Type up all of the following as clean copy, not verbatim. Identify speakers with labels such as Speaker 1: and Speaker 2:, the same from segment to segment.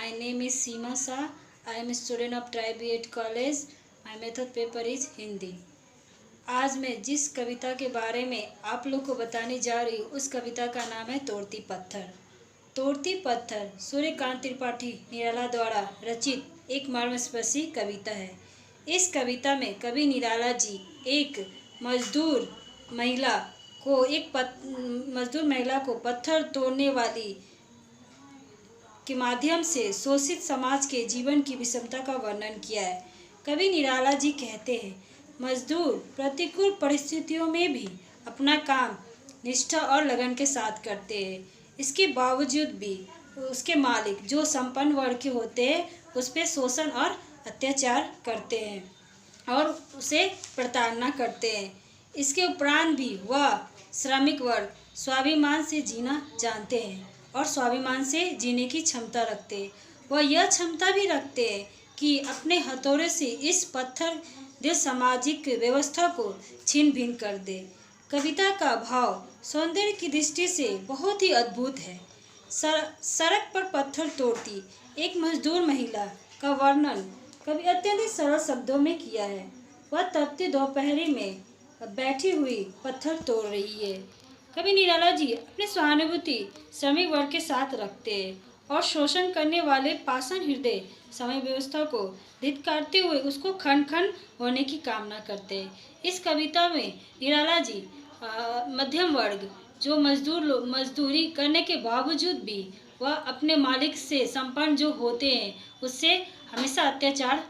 Speaker 1: My name is Seema Shah. I am a student of Tribe B.Ed College. My method paper is Hindi. आज मैं जिस कविता के बारे में आप लोग को बताने जा रही हूँ उस कविता का नाम है तोड़ती पत्थर। तोड़ती पत्थर सूर्यकांत त्रिपाठी निराला द्वारा रचित एक मर्मस्पर्शी कविता है। इस कविता में कवि निराला जी एक मजदूर महिला को पत्थर तोड़ने वाली के माध्यम से शोषित समाज के जीवन की विषमता का वर्णन किया है। कवि निराला जी कहते हैं, मजदूर प्रतिकूल परिस्थितियों में भी अपना काम निष्ठा और लगन के साथ करते हैं। इसके बावजूद भी उसके मालिक जो संपन्न वर्ग के होते हैं उस पर शोषण और अत्याचार करते हैं और उसे प्रताड़ना करते हैं। इसके उपरांत भी वह श्रमिक वर्ग स्वाभिमान से जीना जानते हैं और स्वाभिमान से जीने की क्षमता रखते हैं। वह यह क्षमता भी रखते हैं कि अपने हथौड़े से इस पत्थर जो सामाजिक व्यवस्था को छीन भिन कर दे। कविता का भाव सौंदर्य की दृष्टि से बहुत ही अद्भुत है। सड़क पर पत्थर तोड़ती एक मजदूर महिला का वर्णन कवि अत्यधिक सरल शब्दों में किया है। वह तपती दोपहरी में बैठी हुई पत्थर तोड़ रही है। कवि निराला जी अपनी सहानुभूति श्रमिक वर्ग के साथ रखते हैं और शोषण करने वाले पाषाण हृदय समय व्यवस्था को धिक्कारते हुए उसको खंड खंड होने की कामना करते हैं। इस कविता में निराला जी मध्यम वर्ग जो मजदूरी करने के बावजूद भी वह अपने मालिक से संपन्न जो होते हैं उससे हमेशा अत्याचार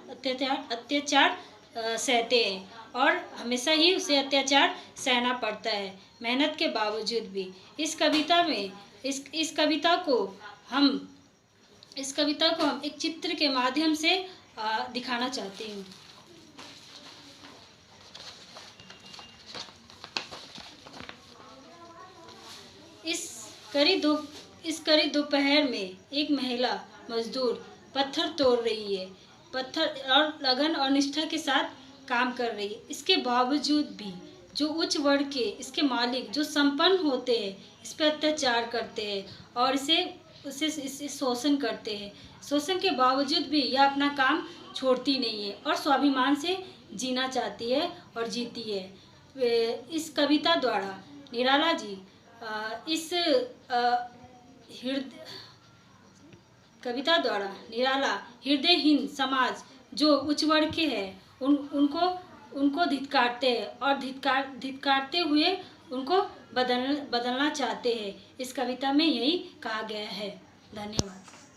Speaker 1: सहते हैं और हमेशा ही उसे अत्याचार सहना पड़ता है मेहनत के बावजूद भी। इस कविता को हम एक चित्र के माध्यम से दिखाना चाहती हूँ। इस करीब दोपहर में एक महिला मजदूर पत्थर तोड़ रही है। पत्थर और लगन और निष्ठा के साथ काम कर रही है। इसके बावजूद भी जो उच्च वर्ग के इसके मालिक जो संपन्न होते हैं इस पर अत्याचार करते हैं और इसे शोषण करते हैं। शोषण के बावजूद भी यह अपना काम छोड़ती नहीं है और स्वाभिमान से जीना चाहती है और जीती है। इस कविता द्वारा निराला जी हृदयहीन समाज जो उच्च वर्ग के हैं उनको धिक्कारते हैं और धिक्कारते हुए उनको बदलना चाहते हैं। इस कविता में यही कहा गया है। धन्यवाद।